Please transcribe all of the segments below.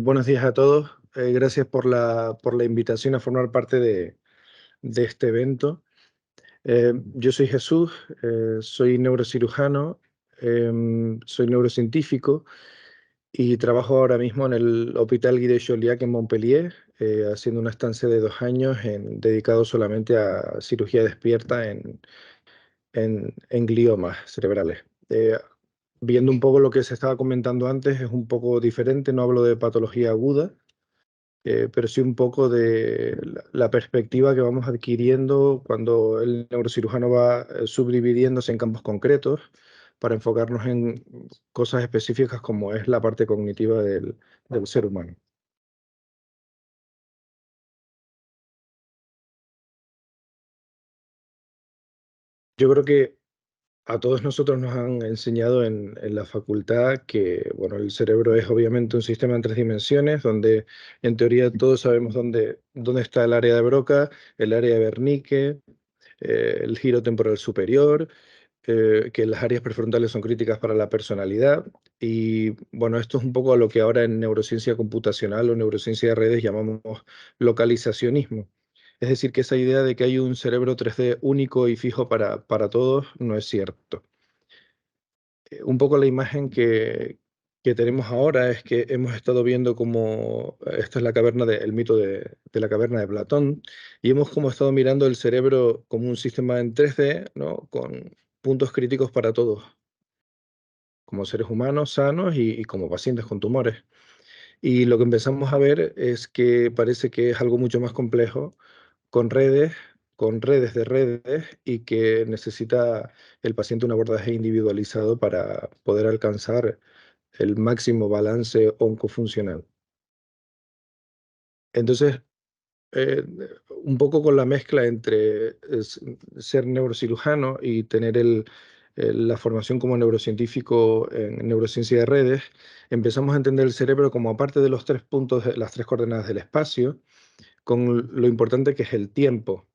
Buenos días a todos. Gracias por la invitación a formar parte de este evento. Yo soy Jesús, soy neurocirujano, soy neurocientífico y trabajo ahora mismo en el Hospital Guy de Chauliac en Montpellier, haciendo una estancia de 2 años dedicado solamente a cirugía despierta en gliomas cerebrales. Viendo un poco lo que se estaba comentando antes, es un poco diferente, no hablo de patología aguda, pero sí un poco de la perspectiva que vamos adquiriendo cuando el neurocirujano va subdividiéndose en campos concretos para enfocarnos en cosas específicas como es la parte cognitiva del ser humano. Yo creo que a todos nosotros nos han enseñado en la facultad que, bueno, el cerebro es obviamente un sistema en 3 dimensiones, donde en teoría todos sabemos dónde está el área de Broca, el área de Wernicke, el giro temporal superior, que las áreas prefrontales son críticas para la personalidad. Y bueno, esto es un poco a lo que ahora en neurociencia computacional o neurociencia de redes llamamos localizacionismo. Es decir, que esa idea de que hay un cerebro 3D único y fijo para todos no es cierto. Un poco la imagen que tenemos ahora es que hemos estado viendo como esta es la caverna el mito de la caverna de Platón, y hemos como estado mirando el cerebro como un sistema en 3D, ¿no? Con puntos críticos para todos, como seres humanos sanos y como pacientes con tumores. Y lo que empezamos a ver es que parece que es algo mucho más complejo, con redes de redes, y que necesita el paciente un abordaje individualizado para poder alcanzar el máximo balance oncofuncional. Entonces, eh, un poco con la mezcla entre ser neurocirujano y tener la formación como neurocientífico en neurociencia de redes, empezamos a entender el cerebro como aparte de los 3 puntos, las 3 coordenadas del espacio, con lo importante que es el tiempo,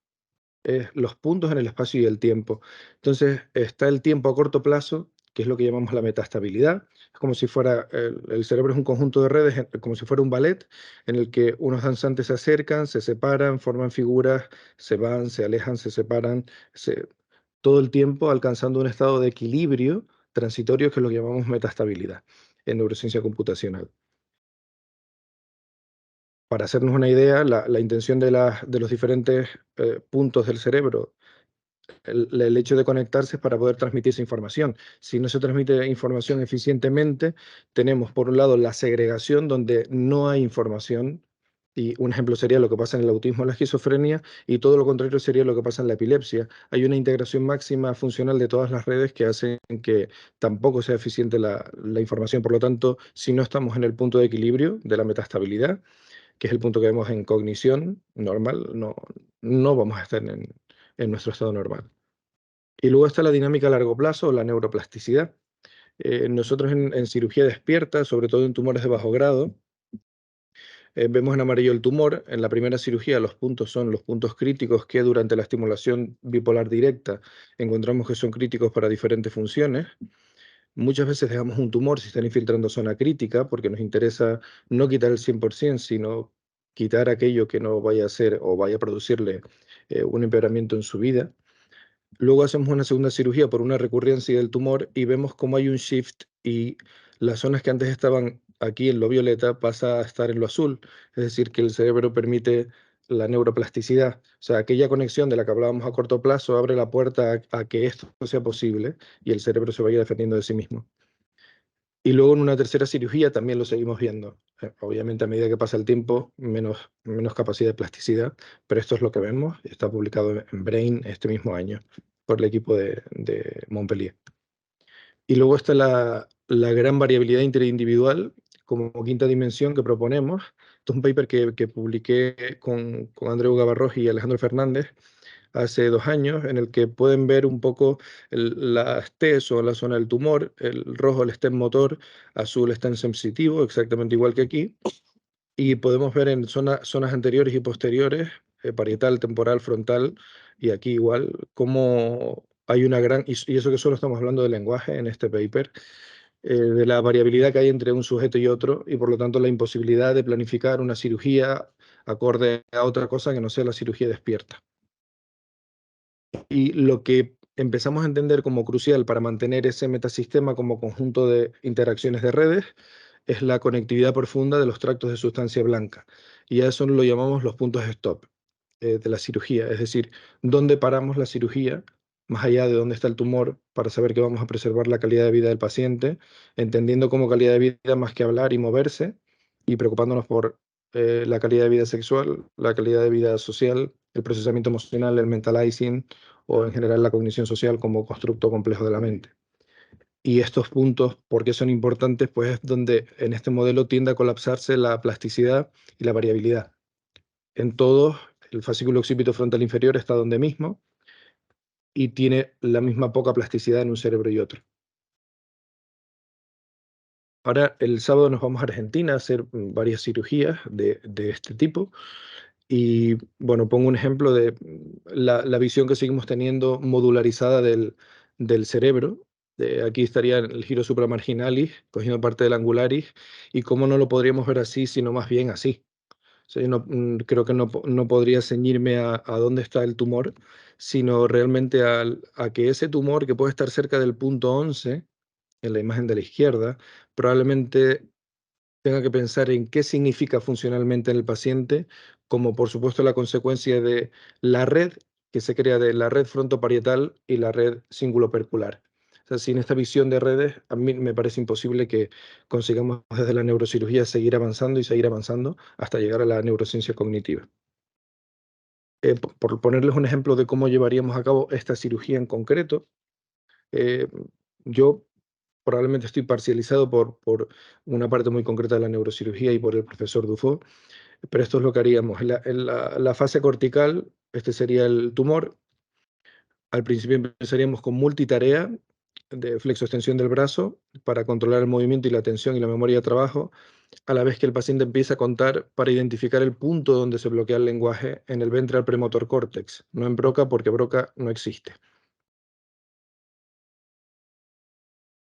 los puntos en el espacio y el tiempo. Entonces, está el tiempo a corto plazo, que es lo que llamamos la metastabilidad. Es como si fuera, el cerebro es un conjunto de redes, como si fuera un ballet, en el que unos danzantes se acercan, se separan, forman figuras, se van, se alejan, se separan, todo el tiempo alcanzando un estado de equilibrio transitorio, que es lo que llamamos metastabilidad en neurociencia computacional. Para hacernos una idea, la intención de los diferentes puntos del cerebro, el hecho de conectarse es para poder transmitir esa información. Si no se transmite información eficientemente, tenemos por un lado la segregación donde no hay información, y un ejemplo sería lo que pasa en el autismo o la esquizofrenia, y todo lo contrario sería lo que pasa en la epilepsia. Hay una integración máxima funcional de todas las redes que hacen que tampoco sea eficiente la información. Por lo tanto, si no estamos en el punto de equilibrio de la metastabilidad, que es el punto que vemos en cognición normal, no vamos a estar en nuestro estado normal. Y luego está la dinámica a largo plazo o la neuroplasticidad. Nosotros en cirugía despierta, sobre todo en tumores de bajo grado, vemos en amarillo el tumor. En la primera cirugía los puntos son los puntos críticos que durante la estimulación bipolar directa encontramos que son críticos para diferentes funciones. Muchas veces dejamos un tumor si están infiltrando zona crítica porque nos interesa no quitar el 100%, sino quitar aquello que no vaya a hacer o vaya a producirle un empeoramiento en su vida. Luego hacemos una segunda cirugía por una recurrencia del tumor y vemos cómo hay un shift, y las zonas que antes estaban aquí en lo violeta pasa a estar en lo azul. Es decir, que el cerebro permite la neuroplasticidad. O sea, aquella conexión de la que hablábamos a corto plazo abre la puerta a que esto sea posible y el cerebro se vaya defendiendo de sí mismo. Y luego en una tercera cirugía también lo seguimos viendo. Obviamente a medida que pasa el tiempo, menos capacidad de plasticidad, pero esto es lo que vemos. Está publicado en Brain este mismo año por el equipo de Montpellier. Y luego está la gran variabilidad interindividual como quinta dimensión que proponemos. Esto es un paper que publiqué con Andreu Gavarrós y Alejandro Fernández hace 2 años, en el que pueden ver un poco las T's o la zona del tumor. El rojo el stem motor, azul stem sensitivo, exactamente igual que aquí, y podemos ver en zonas anteriores y posteriores, parietal, temporal, frontal, y aquí igual, cómo hay una gran, y eso que solo estamos hablando de lenguaje en este paper, de la variabilidad que hay entre un sujeto y otro, y por lo tanto la imposibilidad de planificar una cirugía acorde a otra cosa que no sea la cirugía despierta. Y lo que empezamos a entender como crucial para mantener ese metasistema como conjunto de interacciones de redes es la conectividad profunda de los tractos de sustancia blanca. Y a eso lo llamamos los puntos stop de la cirugía, es decir, dónde paramos la cirugía, más allá de dónde está el tumor, para saber que vamos a preservar la calidad de vida del paciente, entendiendo como calidad de vida más que hablar y moverse, y preocupándonos por la calidad de vida sexual, la calidad de vida social, el procesamiento emocional, el mentalizing o en general la cognición social como constructo complejo de la mente. Y estos puntos, ¿por qué son importantes? Pues es donde en este modelo tiende a colapsarse la plasticidad y la variabilidad. En todos, el fascículo occipito frontal inferior está donde mismo y tiene la misma poca plasticidad en un cerebro y otro. Ahora, el sábado nos vamos a Argentina a hacer varias cirugías de este tipo. Y bueno, pongo un ejemplo de la visión que seguimos teniendo modularizada del cerebro. Aquí estaría el giro supramarginalis, cogiendo parte del angularis, y cómo no lo podríamos ver así, sino más bien así. O sea, yo creo que no podría ceñirme a dónde está el tumor, sino realmente a que ese tumor que puede estar cerca del punto 11 en la imagen de la izquierda, probablemente tenga que pensar en qué significa funcionalmente en el paciente, como por supuesto la consecuencia de la red que se crea de la red frontoparietal y la red cíngulo-percular. O sea, sin esta visión de redes, a mí me parece imposible que consigamos desde la neurocirugía seguir avanzando y seguir avanzando hasta llegar a la neurociencia cognitiva. Por ponerles un ejemplo de cómo llevaríamos a cabo esta cirugía en concreto, eh, yo probablemente estoy parcializado por una parte muy concreta de la neurocirugía y por el profesor Dufault, pero esto es lo que haríamos. En la fase cortical, este sería el tumor. Al principio empezaríamos con multitarea de flexo-extensión del brazo para controlar el movimiento y la atención y la memoria de trabajo, a la vez que el paciente empieza a contar para identificar el punto donde se bloquea el lenguaje en el ventral premotor córtex, no en Broca porque Broca no existe.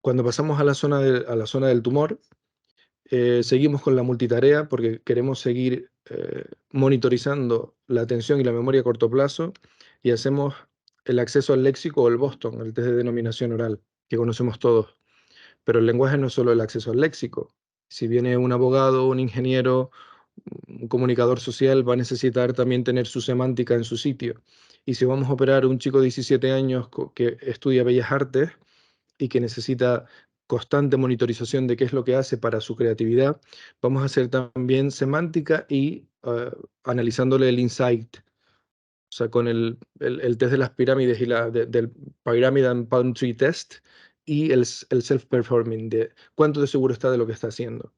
Cuando pasamos a la zona del tumor, seguimos con la multitarea porque queremos seguir monitorizando la atención y la memoria a corto plazo y hacemos el acceso al léxico o el Boston, el test de denominación oral, que conocemos todos. Pero el lenguaje no es solo el acceso al léxico. Si viene un abogado, un ingeniero, un comunicador social, va a necesitar también tener su semántica en su sitio. Y si vamos a operar a un chico de 17 años que estudia Bellas Artes, y que necesita constante monitorización de qué es lo que hace para su creatividad, vamos a hacer también semántica y analizándole el insight, o sea, con el test de las pirámides y del Pyramid and Palm Tree Test y el self-performing, de cuánto de seguro está de lo que está haciendo.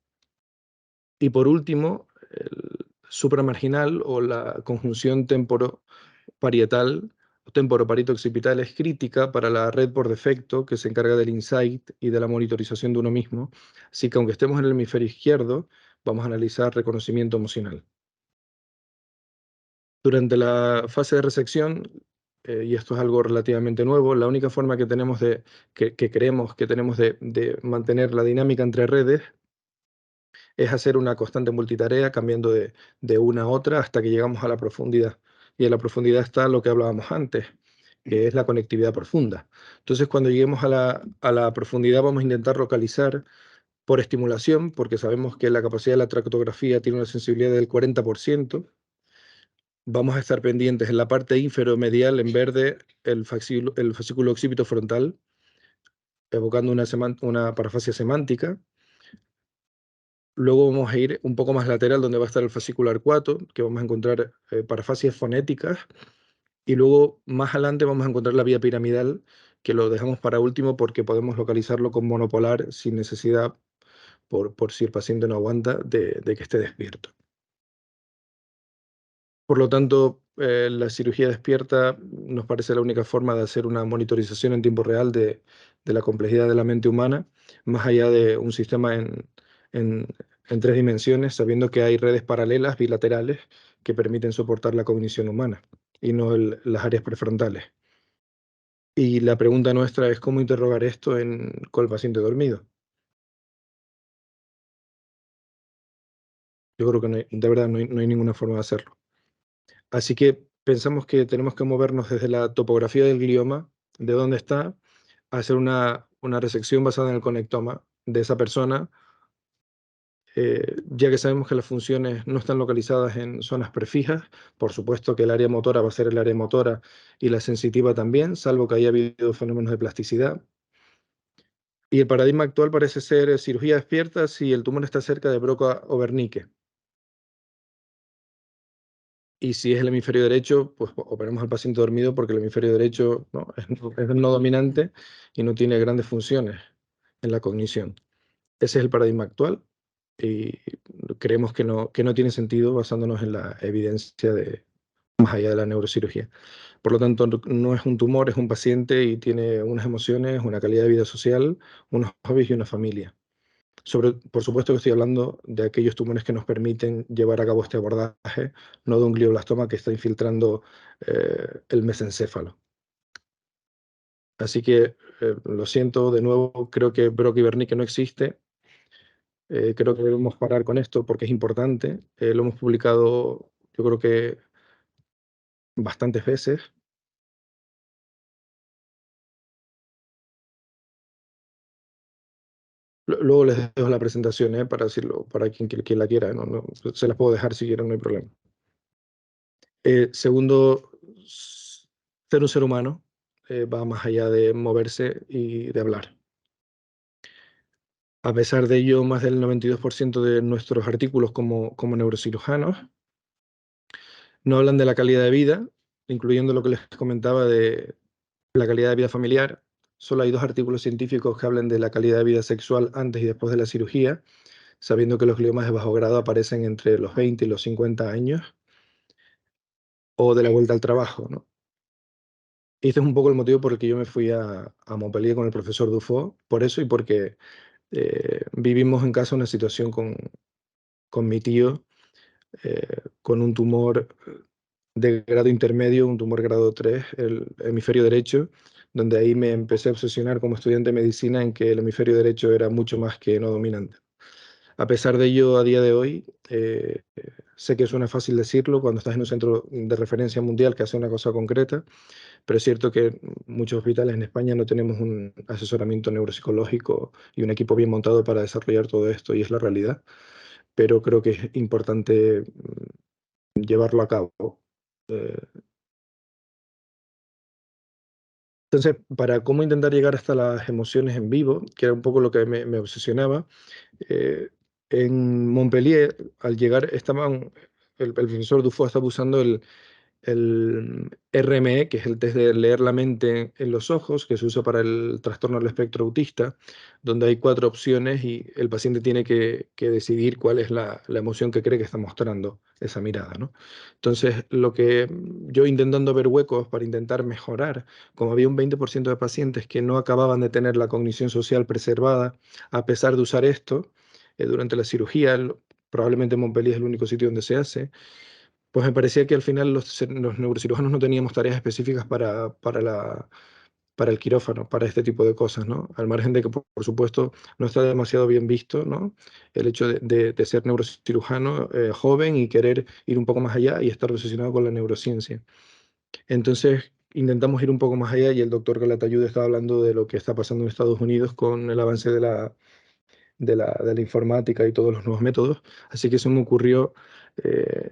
Y por último, el supramarginal o la conjunción parietal o temporoparieto occipital es crítica para la red por defecto que se encarga del insight y de la monitorización de uno mismo. Así que aunque estemos en el hemisferio izquierdo, vamos a analizar reconocimiento emocional. Durante la fase de resección, y esto es algo relativamente nuevo, la única forma que tenemos que creemos que tenemos de mantener la dinámica entre redes es hacer una constante multitarea cambiando de una a otra hasta que llegamos a la profundidad. Y en la profundidad está lo que hablábamos antes, que es la conectividad profunda. Entonces, cuando lleguemos a la profundidad, vamos a intentar localizar por estimulación, porque sabemos que la capacidad de la tractografía tiene una sensibilidad del 40%. Vamos a estar pendientes en la parte inferomedial, en verde, el fascículo occipito frontal, evocando una parafasia semántica. Luego vamos a ir un poco más lateral, donde va a estar el fascículo arcuato, que vamos a encontrar parafasias fonéticas. Y luego más adelante vamos a encontrar la vía piramidal, que lo dejamos para último porque podemos localizarlo con monopolar sin necesidad, por si el paciente no aguanta, de que esté despierto. Por lo tanto, la cirugía despierta nos parece la única forma de hacer una monitorización en tiempo real de la complejidad de la mente humana, más allá de un sistema en, en tres dimensiones, sabiendo que hay redes paralelas bilaterales que permiten soportar la cognición humana y no las áreas prefrontales. Y la pregunta nuestra es cómo interrogar esto con el paciente dormido. Yo creo que de verdad no hay ninguna forma de hacerlo. Así que pensamos que tenemos que movernos desde la topografía del glioma, de dónde está, a hacer una resección basada en el conectoma de esa persona, ya que sabemos que las funciones no están localizadas en zonas prefijas. Por supuesto que el área motora va a ser el área motora y la sensitiva también, salvo que haya habido fenómenos de plasticidad. Y el paradigma actual parece ser cirugía despierta si el tumor está cerca de Broca o Wernicke. Y si es el hemisferio derecho, pues operamos al paciente dormido porque el hemisferio derecho, ¿no? Es el no dominante y no tiene grandes funciones en la cognición. Ese es el paradigma actual y creemos que no tiene sentido basándonos en la evidencia de más allá de la neurocirugía. Por lo tanto, no es un tumor, es un paciente y tiene unas emociones, una calidad de vida social, unos hobbies y una familia. Por supuesto que estoy hablando de aquellos tumores que nos permiten llevar a cabo este abordaje, no de un glioblastoma que está infiltrando el mesencéfalo. Así que lo siento, de nuevo, creo que Broca y Wernicke no existe. Creo que debemos parar con esto porque es importante. Lo hemos publicado, yo creo que bastantes veces. Luego les dejo la presentación, para decirlo, para quien la quiera. Se las puedo dejar si quieren, no hay problema. Segundo, ser un ser humano va más allá de moverse y de hablar. A pesar de ello, más del 92% de nuestros artículos como neurocirujanos no hablan de la calidad de vida, incluyendo lo que les comentaba de la calidad de vida familiar. Solo hay 2 artículos científicos que hablan de la calidad de vida sexual antes y después de la cirugía, sabiendo que los gliomas de bajo grado aparecen entre los 20 y los 50 años, o de la vuelta al trabajo, ¿no? Y este es un poco el motivo por el que yo me fui a Montpellier con el profesor Dufault, por eso y porque vivimos en casa una situación con mi tío, con un tumor de grado intermedio, un tumor grado 3, el hemisferio derecho, donde ahí me empecé a obsesionar como estudiante de medicina en que el hemisferio derecho era mucho más que no dominante. A pesar de ello, a día de hoy, sé que suena fácil decirlo cuando estás en un centro de referencia mundial que hace una cosa concreta, pero es cierto que muchos hospitales en España no tenemos un asesoramiento neuropsicológico y un equipo bien montado para desarrollar todo esto, y es la realidad. Pero creo que es importante llevarlo a cabo. Eh, entonces, para cómo intentar llegar hasta las emociones en vivo, que era un poco lo que me obsesionaba, eh, en Montpellier, al llegar, el profesor Dufault estaba usando el RME, que es el test de leer la mente en los ojos, que se usa para el trastorno del espectro autista, donde hay 4 opciones y el paciente tiene que decidir cuál es la emoción que cree que está mostrando esa mirada, ¿no? Entonces, lo que yo intentando ver huecos para intentar mejorar, como había un 20% de pacientes que no acababan de tener la cognición social preservada a pesar de usar esto durante la cirugía, probablemente Montpellier es el único sitio donde se hace, pues me parecía que al final los neurocirujanos no teníamos tareas específicas para el quirófano, para este tipo de cosas, ¿no? Al margen de que, por supuesto, no está demasiado bien visto, ¿no? El hecho de ser neurocirujano joven y querer ir un poco más allá y estar obsesionado con la neurociencia. Entonces, intentamos ir un poco más allá y el doctor Calatayud estaba hablando de lo que está pasando en Estados Unidos con el avance de la informática y todos los nuevos métodos. Así que se me ocurrió, eh,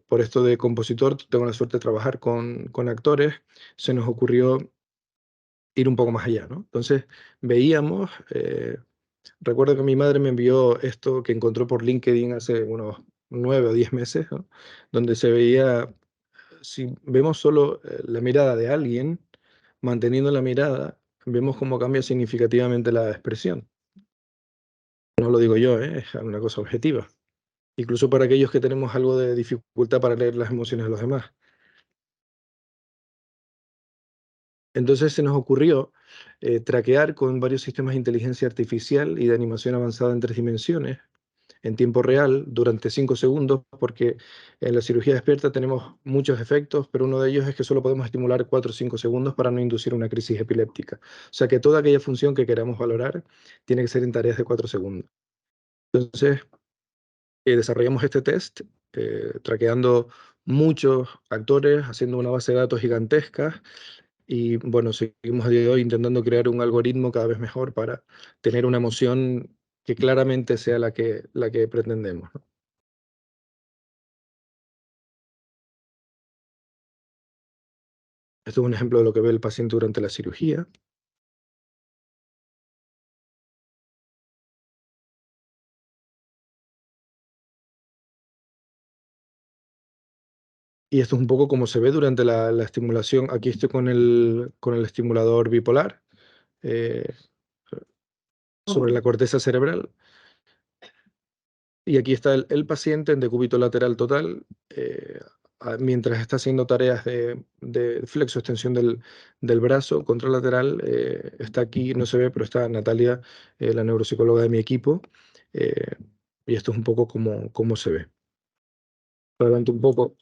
por esto de compositor, tengo la suerte de trabajar con actores, se nos ocurrió ir un poco más allá, ¿no? Entonces veíamos, recuerdo que mi madre me envió esto que encontró por LinkedIn hace unos 9 o 10 meses, ¿no? Donde se veía, si vemos solo la mirada de alguien, manteniendo la mirada, vemos cómo cambia significativamente la expresión. No lo digo yo, es una cosa objetiva. Incluso para aquellos que tenemos algo de dificultad para leer las emociones de los demás. Entonces se nos ocurrió traquear con varios sistemas de inteligencia artificial y de animación avanzada en 3 dimensiones, en tiempo real, durante 5 segundos, porque en la cirugía despierta tenemos muchos efectos, pero uno de ellos es que solo podemos estimular 4 o 5 segundos para no inducir una crisis epiléptica. O sea que toda aquella función que queramos valorar tiene que ser en tareas de 4 segundos. Entonces, Desarrollamos este test traqueando muchos actores, haciendo una base de datos gigantesca y bueno, seguimos a día de hoy intentando crear un algoritmo cada vez mejor para tener una emoción que claramente sea la que pretendemos, ¿no? Esto es un ejemplo de lo que ve el paciente durante la cirugía. Y esto es un poco como se ve durante la estimulación. Aquí estoy con el estimulador bipolar eh, sobre la corteza cerebral. Y aquí está el paciente en decúbito lateral total, mientras está haciendo tareas de flexo-extensión del brazo contralateral. Está aquí, no se ve, pero está Natalia, la neuropsicóloga de mi equipo. eh, y esto es un poco como se ve. Adelanto un poco.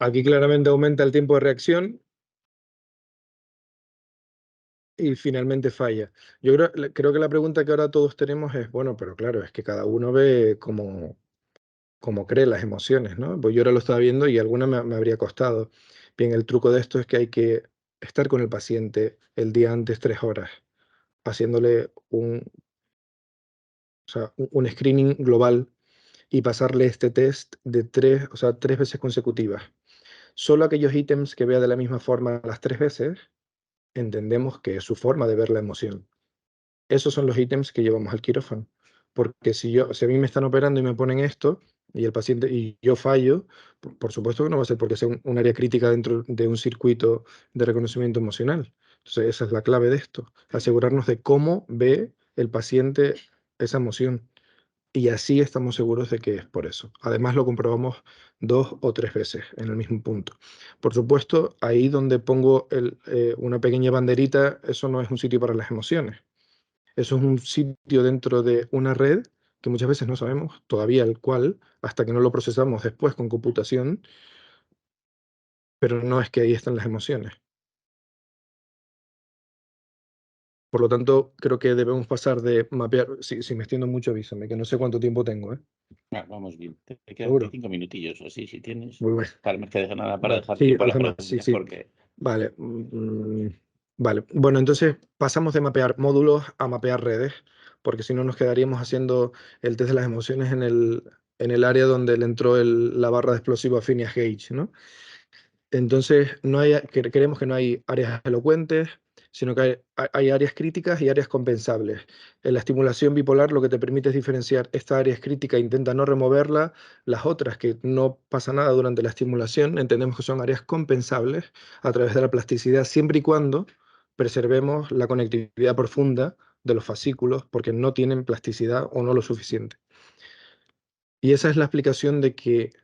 Aquí claramente aumenta el tiempo de reacción y finalmente falla. Yo creo que la pregunta que ahora todos tenemos es, bueno, pero claro, es que cada uno ve como cree las emociones, ¿no? Pues yo ahora lo estaba viendo y alguna me habría costado. Bien, el truco de esto es que hay que estar con el paciente el día antes 3 horas, haciéndole o sea, un screening global y pasarle este test de o sea, 3 veces consecutivas. Solo aquellos ítems que vea de la misma forma las 3 veces, entendemos que es su forma de ver la emoción. Esos son los ítems que llevamos al quirófano. Porque si a mí me están operando y me ponen esto, y el paciente, y yo fallo, por supuesto que no va a ser porque sea un área crítica dentro de un circuito de reconocimiento emocional. Entonces, esa es la clave de esto, asegurarnos de cómo ve el paciente esa emoción. Y así estamos seguros de que es por eso. Además, lo comprobamos 2 o 3 veces en el mismo punto. Por supuesto, ahí donde pongo una pequeña banderita, eso no es un sitio para las emociones. Eso es un sitio dentro de una red que muchas veces no sabemos todavía el cual, hasta que no lo procesamos después con computación, pero no es que ahí están las emociones. Por lo tanto, creo que debemos pasar de mapear, si me extiendo mucho, avísame, que no sé cuánto tiempo tengo, ¿eh? Vamos bien. Te quedan Seguro. 5 minutillos o así, si tienes. Muy bueno. Para no que deje nada para Vale. dejar Sí, tiempo a las déjame, sí, preguntas, sí. porque Vale. Vale. Bueno, entonces pasamos de mapear módulos a mapear redes, porque si no nos quedaríamos haciendo el test de las emociones en el área donde le entró la barra de explosivo a Phineas Gage, ¿no? Entonces, creemos que no hay áreas elocuentes, sino que hay áreas críticas y áreas compensables. En la estimulación bipolar lo que te permite es diferenciar esta área es crítica, intenta no removerla, las otras que no pasa nada durante la estimulación, entendemos que son áreas compensables a través de la plasticidad, siempre y cuando preservemos la conectividad profunda de los fascículos, porque no tienen plasticidad o no lo suficiente. Y esa es la explicación de que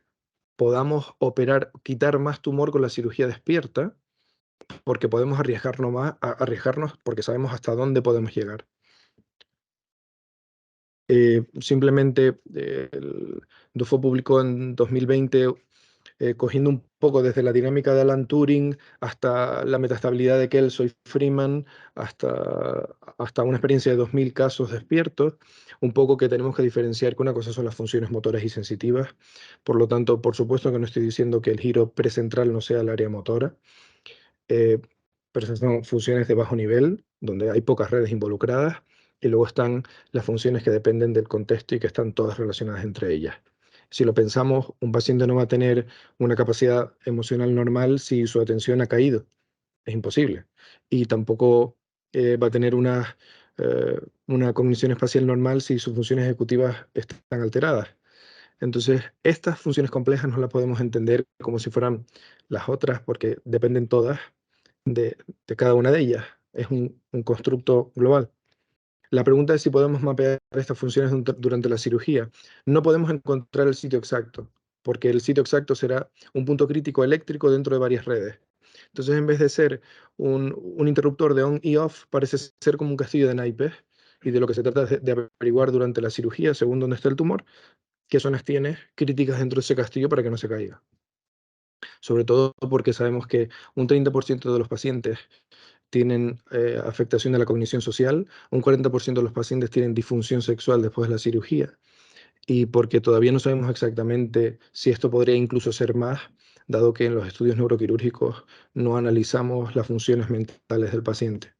podamos operar, quitar más tumor con la cirugía despierta, porque podemos arriesgarnos más, arriesgarnos porque sabemos hasta dónde podemos llegar. Simplemente Dufault publicó en 2020, cogiendo un poco desde la dinámica de Alan Turing hasta la metastabilidad de Kelso y Freeman, hasta una experiencia de 2000 casos despiertos, un poco que tenemos que diferenciar que una cosa son las funciones motoras y sensitivas. Por lo tanto, por supuesto que no estoy diciendo que el giro precentral no sea el área motora, eh, pero esas son funciones de bajo nivel, donde hay pocas redes involucradas, y luego están las funciones que dependen del contexto y que están todas relacionadas entre ellas. Si lo pensamos, un paciente no va a tener una capacidad emocional normal si su atención ha caído. Es imposible. Y tampoco va a tener una cognición espacial normal si sus funciones ejecutivas están alteradas. Entonces, estas funciones complejas no las podemos entender como si fueran las otras, porque dependen todas de cada una de ellas. Es un constructo global. La pregunta es si podemos mapear estas funciones durante la cirugía. No podemos encontrar el sitio exacto, porque el sitio exacto será un punto crítico eléctrico dentro de varias redes. Entonces, en vez de ser un interruptor de on y off, parece ser como un castillo de naipes, y de lo que se trata es de averiguar durante la cirugía, según dónde está el tumor, qué zonas tiene críticas dentro de ese castillo para que no se caiga. Sobre todo porque sabemos que un 30% de los pacientes tienen afectación de la cognición social, un 40% de los pacientes tienen disfunción sexual después de la cirugía, y porque todavía no sabemos exactamente si esto podría incluso ser más, dado que en los estudios neuroquirúrgicos no analizamos las funciones mentales del paciente,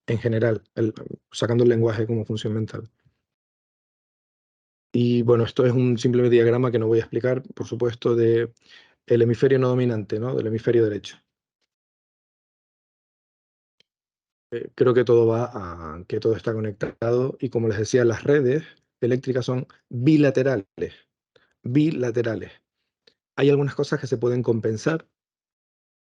en general, sacando el lenguaje como función mental. Y bueno, esto es un simple diagrama que no voy a explicar, por supuesto, del hemisferio no dominante, ¿no? Del hemisferio derecho. Creo que todo va a que todo está conectado y como les decía, las redes eléctricas son bilaterales, bilaterales. Hay algunas cosas que se pueden compensar,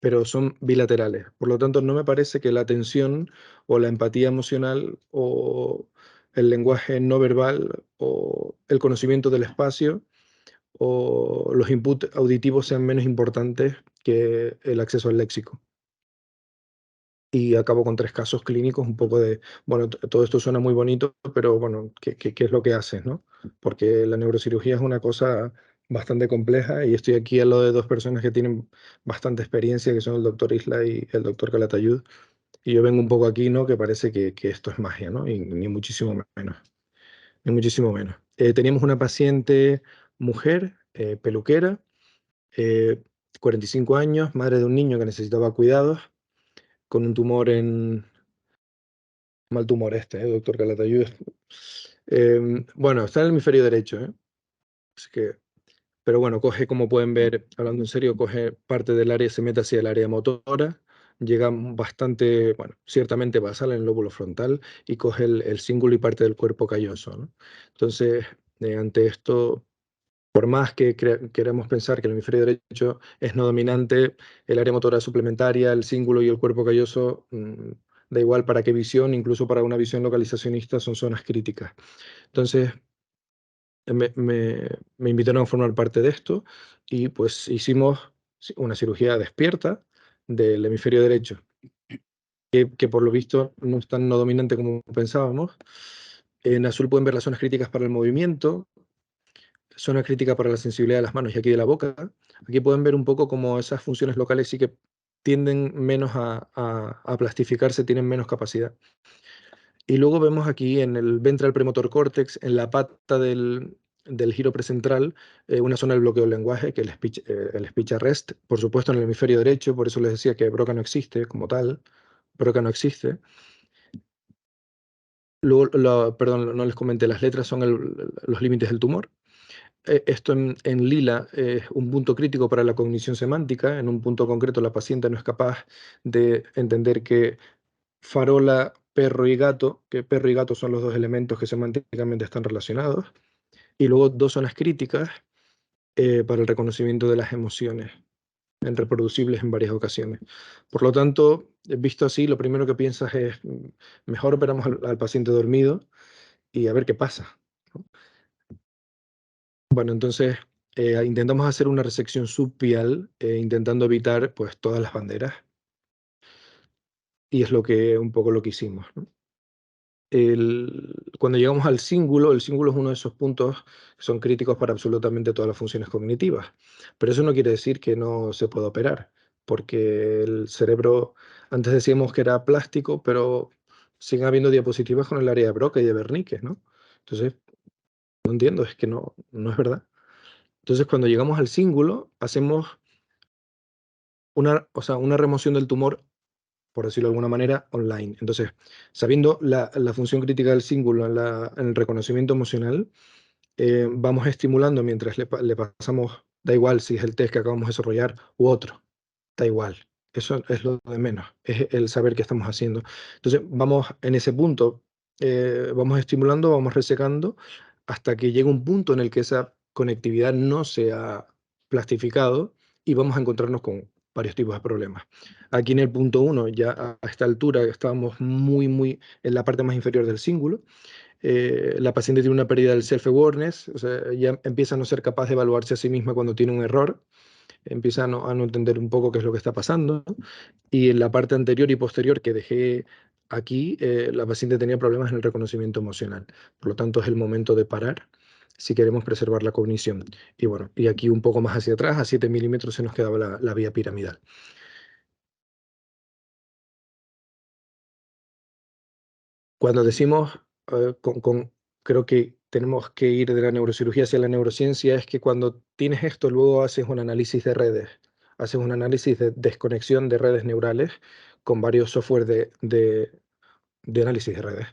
pero son bilaterales. Por lo tanto, no me parece que la atención o la empatía emocional o el lenguaje no verbal o el conocimiento del espacio o los inputs auditivos sean menos importantes que el acceso al léxico. Y acabo con 3 casos clínicos, un poco de, bueno, todo esto suena muy bonito, pero bueno, ¿qué es lo que haces, no? Porque la neurocirugía es una cosa bastante compleja y estoy aquí al lado de 2 personas que tienen bastante experiencia, que son el doctor Isla y el doctor Calatayud, y yo vengo un poco aquí, ¿no? Que parece que esto es magia, ¿no? Y ni muchísimo menos, ni muchísimo menos. Teníamos una paciente mujer, peluquera, eh, 45 años, madre de un niño que necesitaba cuidados, con un tumor mal tumor este, doctor Calatayud. Bueno, está en el hemisferio derecho, así que, pero bueno, coge, como pueden ver, hablando en serio, coge parte del área, se mete hacia el área motora, llega bastante, bueno, ciertamente basal en el lóbulo frontal y coge el cíngulo y parte del cuerpo calloso, ¿no? Entonces, ante esto, por más que queramos pensar que el hemisferio derecho es no dominante, el área motora suplementaria, el cíngulo y el cuerpo calloso, da igual para qué visión, incluso para una visión localizacionista, son zonas críticas. Entonces, me invitaron a formar parte de esto y pues hicimos una cirugía despierta del hemisferio derecho, que por lo visto no es tan no dominante como pensábamos. En azul pueden ver las zonas críticas para el movimiento, zona crítica para la sensibilidad de las manos y aquí de la boca. Aquí pueden ver un poco cómo esas funciones locales sí que tienden menos a plastificarse, tienen menos capacidad. Y luego vemos aquí en el ventral premotor córtex, en la pata del giro precentral, una zona del bloqueo del lenguaje, que es el speech arrest, por supuesto en el hemisferio derecho, por eso les decía que Broca no existe como tal, Broca no existe. Luego, perdón, no les comenté, las letras son los límites del tumor. Esto en lila es un punto crítico para la cognición semántica. En un punto concreto, la paciente no es capaz de entender que farola, perro y gato, que perro y gato son los 2 elementos que semánticamente están relacionados. Y luego 2 zonas críticas para el reconocimiento de las emociones, en reproducibles en varias ocasiones. Por lo tanto, visto así, lo primero que piensas es, mejor operamos al paciente dormido y a ver qué pasa, ¿no? Bueno, entonces intentamos hacer una resección subpial, intentando evitar pues todas las banderas, y es un poco lo que hicimos, ¿no? Cuando llegamos al cíngulo, el cíngulo es uno de esos puntos que son críticos para absolutamente todas las funciones cognitivas, pero eso no quiere decir que no se pueda operar, porque el cerebro, antes decíamos que era plástico, pero siguen habiendo diapositivas con el área de Broca y de Wernicke, ¿no? Entonces, no entiendo, es que no es verdad. Entonces, cuando llegamos al cíngulo, hacemos o sea, una remoción del tumor, por decirlo de alguna manera, online. Entonces, sabiendo la función crítica del cíngulo en el reconocimiento emocional, vamos estimulando mientras le pasamos, da igual si es el test que acabamos de desarrollar u otro, da igual. Eso es lo de menos, es el saber qué estamos haciendo. Entonces, vamos en ese punto, vamos estimulando, vamos resecando, hasta que llega un punto en el que esa conectividad no se ha plastificado y vamos a encontrarnos con varios tipos de problemas. Aquí en el punto 1, ya a esta altura estábamos muy en la parte más inferior del cíngulo. La paciente tiene una pérdida del self-awareness, o sea, ya empieza a no ser capaz de evaluarse a sí misma cuando tiene un error, empieza a no entender un poco qué es lo que está pasando. Y en la parte anterior y posterior que dejé aquí, la paciente tenía problemas en el reconocimiento emocional. Por lo tanto, es el momento de parar si queremos preservar la cognición. Y bueno, y aquí un poco más hacia atrás, a 7 milímetros, se nos quedaba la vía piramidal. Cuando decimos, creo que tenemos que ir de la neurocirugía hacia la neurociencia, es que cuando tienes esto, luego haces un análisis de redes, haces un análisis de desconexión de redes neurales con varios software de análisis de redes.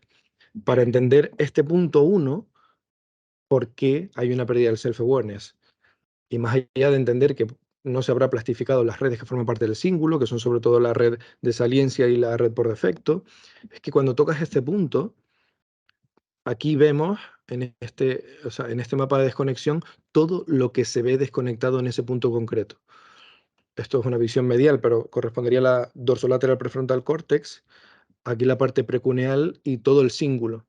Para entender este punto 1, por qué hay una pérdida del self-awareness. Y más allá de entender que no se habrá plastificado las redes que forman parte del cíngulo, que son sobre todo la red de saliencia y la red por defecto, es que cuando tocas este punto, aquí vemos o sea, en este mapa de desconexión todo lo que se ve desconectado en ese punto concreto. Esto es una visión medial, pero correspondería a la dorsolateral prefrontal córtex, aquí la parte precuneal y todo el cíngulo.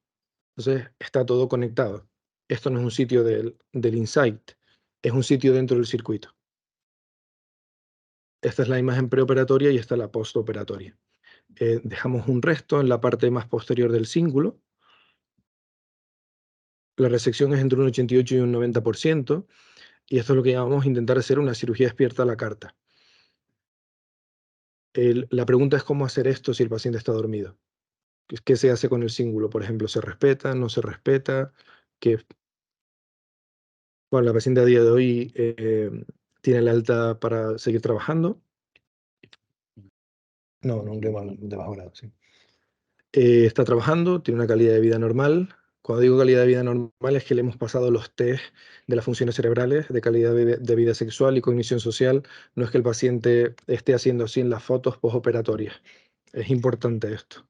Entonces está todo conectado. Esto no es un sitio del insight, es un sitio dentro del circuito. Esta es la imagen preoperatoria y esta la postoperatoria. Dejamos un resto en la parte más posterior del cíngulo. La resección es entre un 88 y un 90%, y esto es lo que llamamos intentar hacer una cirugía despierta a la carta. La pregunta es cómo hacer esto si el paciente está dormido. ¿Qué se hace con el cíngulo? Por ejemplo, ¿se respeta? ¿No se respeta? ¿Qué? Bueno, la paciente a día de hoy tiene la alta para seguir trabajando. No, un glioma de bajo grado, sí. Está trabajando, tiene una calidad de vida normal. Cuando digo calidad de vida normal es que le hemos pasado los test de las funciones cerebrales, de calidad de vida sexual y cognición social. No es que el paciente esté haciendo así en las fotos postoperatorias. Es importante esto.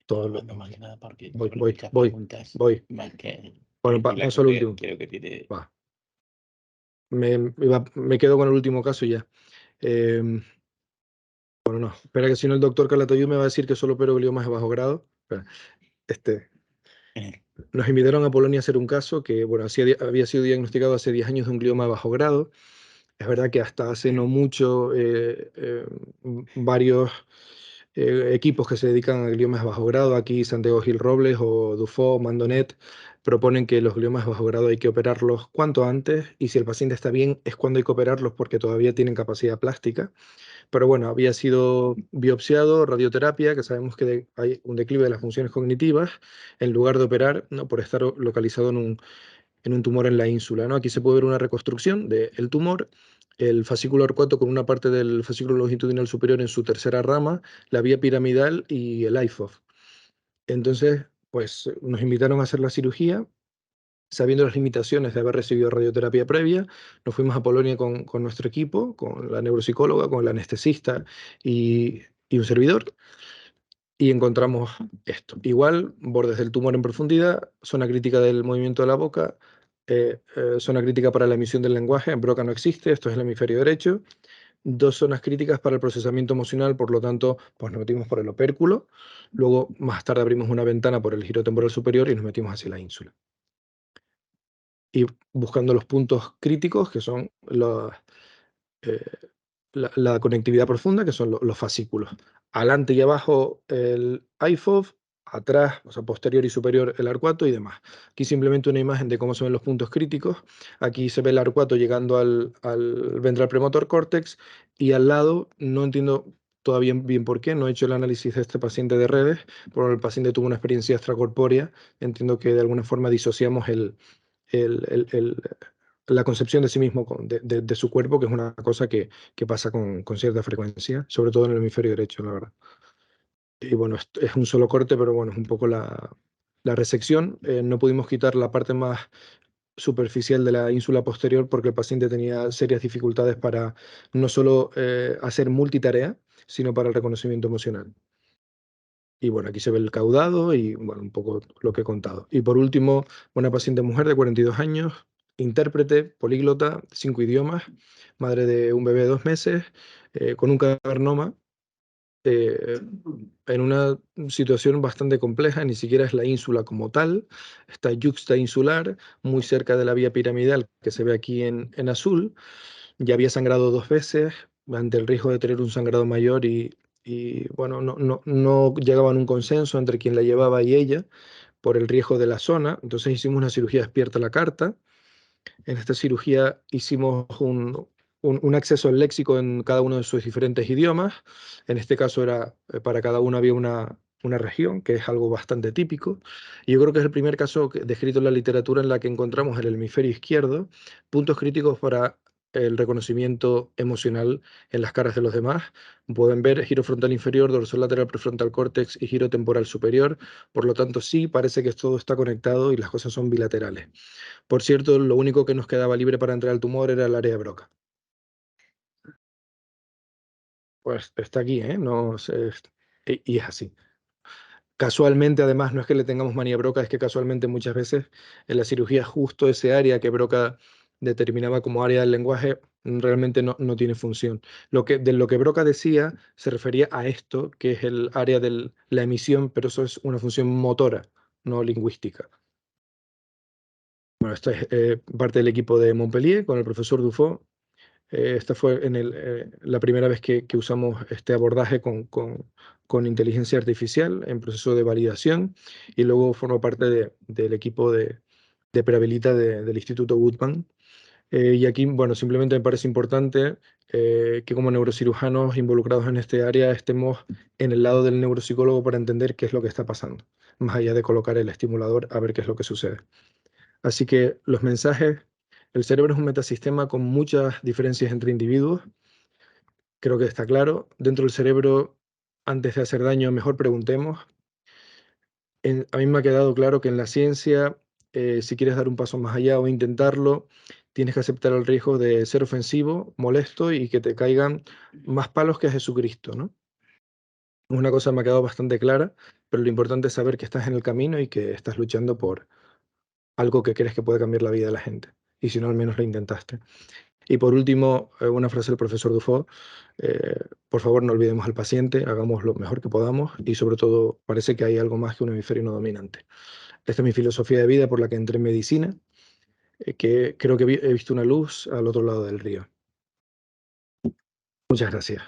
Todo lo... No más que nada porque Voy. voy. Más que, Bueno, paso al creo, último. creo que tiene... Va. Me quedo con el último caso y ya. Bueno, no. Espera que si no el doctor Calatayud me va a decir que solo opero gliomas de bajo grado. Espera. Nos invitaron a Polonia a hacer un caso que, bueno, había sido diagnosticado hace 10 años de un glioma de bajo grado. Es verdad que hasta hace no mucho varios equipos que se dedican a gliomas de bajo grado, aquí Santiago Gil Robles o Dufo, Mandonet, proponen que los gliomas de bajo grado hay que operarlos cuanto antes, y si el paciente está bien es cuando hay que operarlos porque todavía tienen capacidad plástica. Pero bueno, había sido biopsiado, radioterapia, que sabemos que hay un declive de las funciones cognitivas, en lugar de operar, ¿no? Por estar localizado en un tumor en la ínsula, ¿no? Aquí se puede ver una reconstrucción del tumor, el fascículo arcuato con una parte del fascículo longitudinal superior en su tercera rama, la vía piramidal y el IFOF. Entonces, pues nos invitaron a hacer la cirugía, sabiendo las limitaciones de haber recibido radioterapia previa. Nos fuimos a Polonia con nuestro equipo, con la neuropsicóloga, con el anestesista y un servidor, y encontramos esto. Igual, bordes del tumor en profundidad, zona crítica del movimiento de la boca, zona crítica para la emisión del lenguaje, en Broca no existe, esto es el hemisferio derecho, dos zonas críticas para el procesamiento emocional, por lo tanto, pues nos metimos por el opérculo, luego más tarde abrimos una ventana por el giro temporal superior y nos metimos hacia la ínsula. Y buscando los puntos críticos, que son eh, la conectividad profunda, que son los fascículos. Adelante y abajo el IFOV, atrás, o sea, posterior y superior el arcuato y demás. Aquí simplemente una imagen de cómo se ven los puntos críticos. Aquí se ve el arcuato llegando al ventral premotor córtex, y al lado, no entiendo todavía bien por qué, no he hecho el análisis de este paciente de redes, pero el paciente tuvo una experiencia extracorpórea. Entiendo que de alguna forma disociamos el, el- el- la concepción de sí mismo, de su cuerpo, que es una cosa que pasa con cierta frecuencia, sobre todo en el hemisferio derecho, la verdad. Y bueno, es un solo corte, pero bueno, es un poco la resección. No pudimos quitar la parte más superficial de la ínsula posterior porque el paciente tenía serias dificultades para no solo hacer multitarea, sino para el reconocimiento emocional. Y bueno, aquí se ve el caudado y bueno, un poco lo que he contado. Y por último, una paciente mujer de 42 años, intérprete, políglota, 5 idiomas, madre de un bebé de 2 meses, con un cavernoma en una situación bastante compleja. Ni siquiera es la ínsula como tal, está yuxta insular, muy cerca de la vía piramidal que se ve aquí en azul. Ya había sangrado 2 veces ante el riesgo de tener un sangrado mayor y bueno, no llegaban a un consenso entre quien la llevaba y ella por el riesgo de la zona. Entonces hicimos una cirugía despierta a la carta. En esta cirugía hicimos un acceso al léxico en cada uno de sus diferentes idiomas. En este caso era, para cada uno había una región, que es algo bastante típico. Y yo creo que es el primer caso descrito en la literatura en la que encontramos en el hemisferio izquierdo puntos críticos para el reconocimiento emocional en las caras de los demás. Pueden ver giro frontal inferior, dorsal lateral prefrontal córtex y giro temporal superior. Por lo tanto, sí, parece que todo está conectado y las cosas son bilaterales. Por cierto, lo único que nos quedaba libre para entrar al tumor era el área de Broca. Pues está aquí, ¿eh? No, y es así. Casualmente, además, no es que le tengamos manía a Broca, es que casualmente muchas veces en la cirugía justo ese área que Broca determinaba como área del lenguaje realmente no tiene función. De lo que Broca decía se refería a esto, que es el área de la emisión, pero eso es una función motora, no lingüística. Bueno, esta es parte del equipo de Montpellier con el profesor Dufault. Esta fue la primera vez que usamos este abordaje con inteligencia artificial en proceso de validación, y luego formo parte del equipo de Prehabilita del Instituto Guttmann. Y aquí, bueno, simplemente me parece importante que como neurocirujanos involucrados en este área estemos en el lado del neuropsicólogo para entender qué es lo que está pasando, más allá de colocar el estimulador a ver qué es lo que sucede. Así que los mensajes, el cerebro es un metasistema con muchas diferencias entre individuos. Creo que está claro. Dentro del cerebro, antes de hacer daño, mejor preguntemos. A mí me ha quedado claro que en la ciencia, si quieres dar un paso más allá o intentarlo, tienes que aceptar el riesgo de ser ofensivo, molesto y que te caigan más palos que a Jesucristo, ¿no? Una cosa me ha quedado bastante clara, pero lo importante es saber que estás en el camino y que estás luchando por algo que crees que puede cambiar la vida de la gente. Y si no, al menos lo intentaste. Y por último, una frase del profesor Dufault: por favor no olvidemos al paciente, hagamos lo mejor que podamos y sobre todo parece que hay algo más que un hemisferio no dominante. Esta es mi filosofía de vida por la que entré en medicina, que creo que he visto una luz al otro lado del río. Muchas gracias.